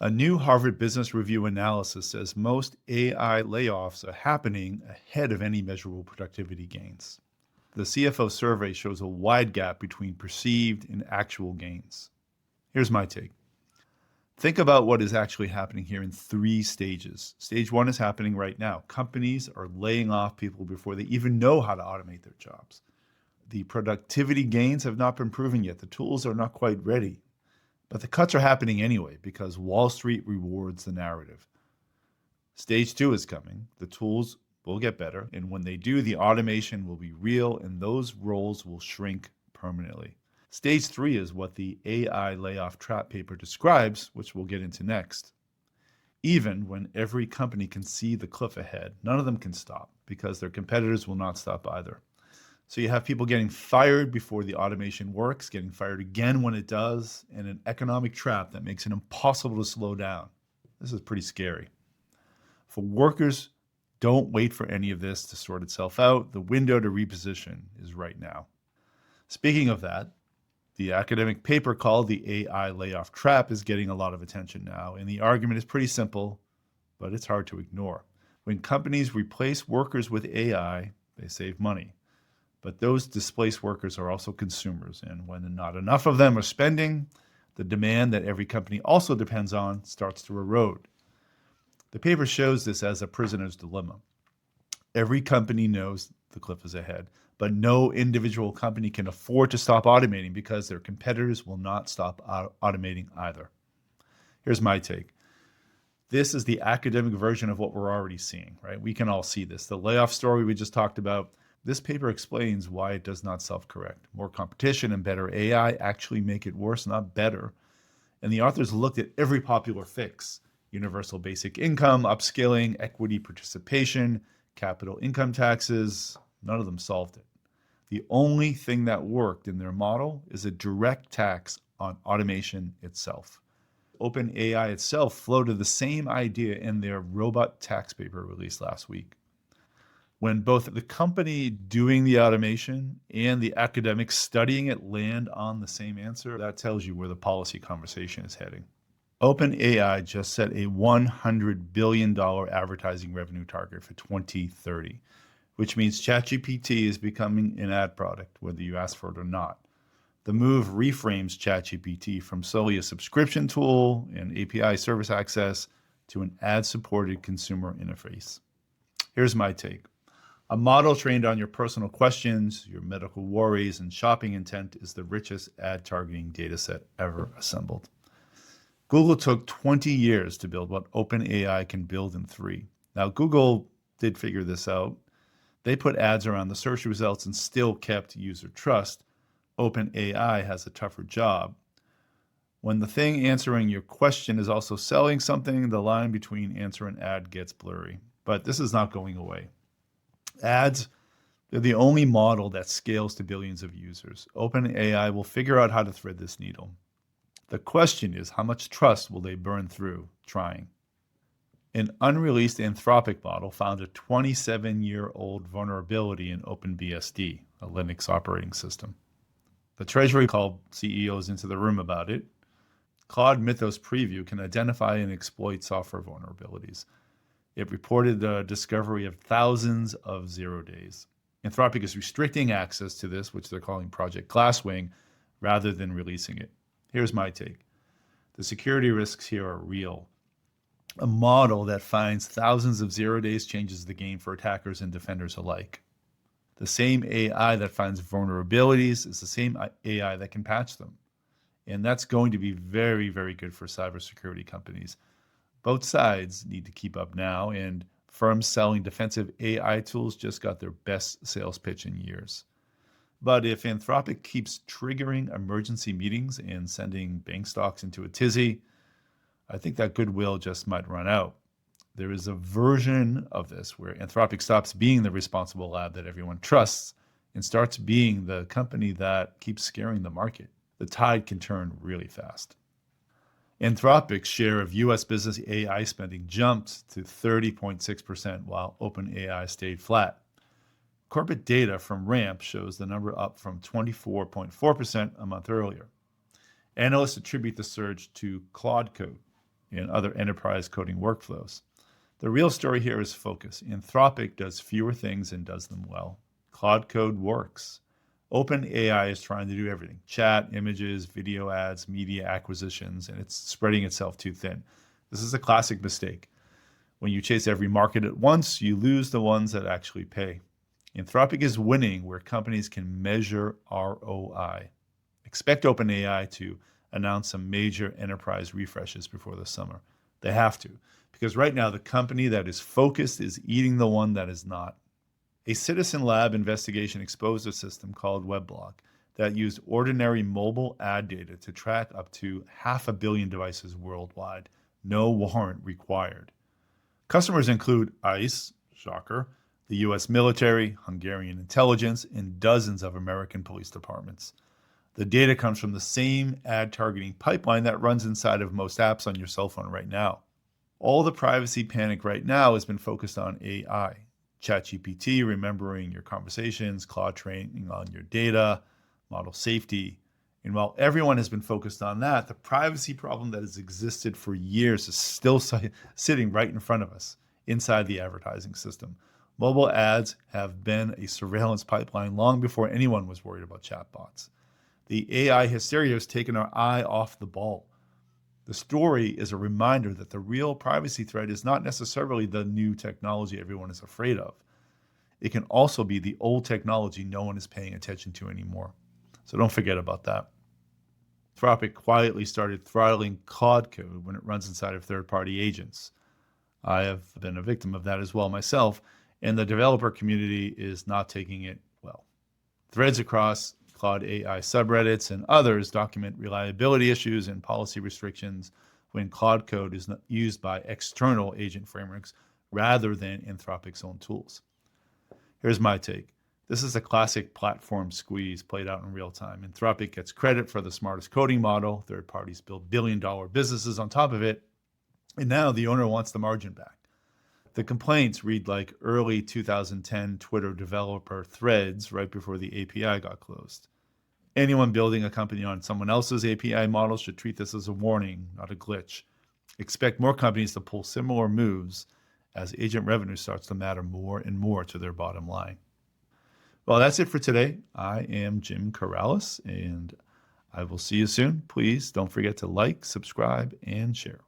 A new Harvard Business Review analysis says most AI layoffs are happening ahead of any measurable productivity gains. The CFO survey shows a wide gap between perceived and actual gains. Here's my take. Think about what is actually happening here in three stages. Stage one is happening right now. Companies are laying off people before they even know how to automate their jobs. The productivity gains have not been proven yet. The tools are not quite ready. But the cuts are happening anyway because Wall Street rewards the narrative. Stage two is coming. The tools will get better. And when they do, the automation will be real and those roles will shrink permanently. Stage three is what the AI layoff trap paper describes, which we'll get into next. Even when every company can see the cliff ahead, none of them can stop because their competitors will not stop either. So you have people getting fired before the automation works, getting fired again when it does, and an economic trap that makes it impossible to slow down. This is pretty scary. For workers, don't wait for any of this to sort itself out. The window to reposition is right now. Speaking of that, the academic paper called the AI layoff trap is getting a lot of attention now, and the argument is pretty simple, but it's hard to ignore. When companies replace workers with AI, they save money. But those displaced workers are also consumers, and when not enough of them are spending, the demand that every company also depends on starts to erode. The paper shows this as a prisoner's dilemma. Every company knows the cliff is ahead, but no individual company can afford to stop automating because their competitors will not stop automating either. Here's my take. This is the academic version of what we're already seeing, right? We can all see this. The layoff story we just talked about, this paper explains why it does not self-correct. More competition and better AI actually make it worse, not better. And the authors looked at every popular fix: universal basic income, upskilling, equity participation, capital income taxes. None of them solved it. The only thing that worked in their model is a direct tax on automation itself. OpenAI itself floated the same idea in their robot tax paper released last week. When both the company doing the automation and the academics studying it land on the same answer, that tells you where the policy conversation is heading. OpenAI just set a $100 billion advertising revenue target for 2030, which means ChatGPT is becoming an ad product, whether you ask for it or not. The move reframes ChatGPT from solely a subscription tool and API service access to an ad-supported consumer interface. Here's my take. A model trained on your personal questions, your medical worries, and shopping intent is the richest ad targeting dataset ever assembled. Google took 20 years to build what OpenAI can build in 3. Now, Google did figure this out. They put ads around the search results and still kept user trust. OpenAI has a tougher job. When the thing answering your question is also selling something, the line between answer and ad gets blurry. But this is not going away. Ads, they're the only model that scales to billions of users. OpenAI will figure out how to thread this needle. The question is, how much trust will they burn through trying? An unreleased Anthropic model found a 27-year-old vulnerability in OpenBSD, a Linux operating system. The Treasury called CEOs into the room about it. Claude Mythos Preview can identify and exploit software vulnerabilities. It reported the discovery of thousands of 0 days. Anthropic is restricting access to this, which they're calling Project Glasswing, rather than releasing it. Here's my take. The security risks here are real. A model that finds thousands of 0 days changes the game for attackers and defenders alike. The same AI that finds vulnerabilities is the same AI that can patch them. And that's going to be very, very good for cybersecurity companies. Both sides need to keep up now, and firms selling defensive AI tools just got their best sales pitch in years. But if Anthropic keeps triggering emergency meetings and sending bank stocks into a tizzy, I think that goodwill just might run out. There is a version of this where Anthropic stops being the responsible lab that everyone trusts and starts being the company that keeps scaring the market. The tide can turn really fast. Anthropic's share of U.S. business AI spending jumped to 30.6%, while OpenAI stayed flat. Corporate data from RAMP shows the number up from 24.4% a month earlier. Analysts attribute the surge to Claude Code. and other enterprise coding workflows. The real story here is focus. Anthropic does fewer things and does them well. Claude Code works. OpenAI is trying to do everything: chat, images, video ads, media acquisitions, and it's spreading itself too thin. This is a classic mistake. When you chase every market at once, you lose the ones that actually pay. Anthropic is winning where companies can measure ROI. Expect OpenAI to announce some major enterprise refreshes before the summer. They have to, because right now the company that is focused is eating the one that is not. A Citizen Lab investigation exposed a system called Weblog that used ordinary mobile ad data to track up to 500 million devices worldwide. No warrant required. Customers include ICE, shocker, the US military, Hungarian intelligence, and dozens of American police departments. The data comes from the same ad targeting pipeline that runs inside of most apps on your cell phone right now. All the privacy panic right now has been focused on AI. ChatGPT remembering your conversations, Claude training on your data, model safety. And while everyone has been focused on that, the privacy problem that has existed for years is still sitting right in front of us inside the advertising system. Mobile ads have been a surveillance pipeline long before anyone was worried about chatbots. The AI hysteria has taken our eye off the ball. The story is a reminder that the real privacy threat is not necessarily the new technology everyone is afraid of. It can also be the old technology no one is paying attention to anymore. So don't forget about that. Anthropic quietly started throttling Claude Code when it runs inside of third-party agents. I have been a victim of that as well myself, and the developer community is not taking it well. Threads across Claude AI subreddits and others document reliability issues and policy restrictions when Claude Code is used by external agent frameworks rather than Anthropic's own tools. Here's my take. This is a classic platform squeeze played out in real time. Anthropic gets credit for the smartest coding model. Third parties build billion-dollar businesses on top of it. And now the owner wants the margin back. The complaints read like early 2010 Twitter developer threads right before the API got closed. Anyone building a company on someone else's API model should treat this as a warning, not a glitch. Expect more companies to pull similar moves as agent revenue starts to matter more and more to their bottom line. Well, that's it for today. I am Jim Corrales, and I will see you soon. Please don't forget to like, subscribe, and share.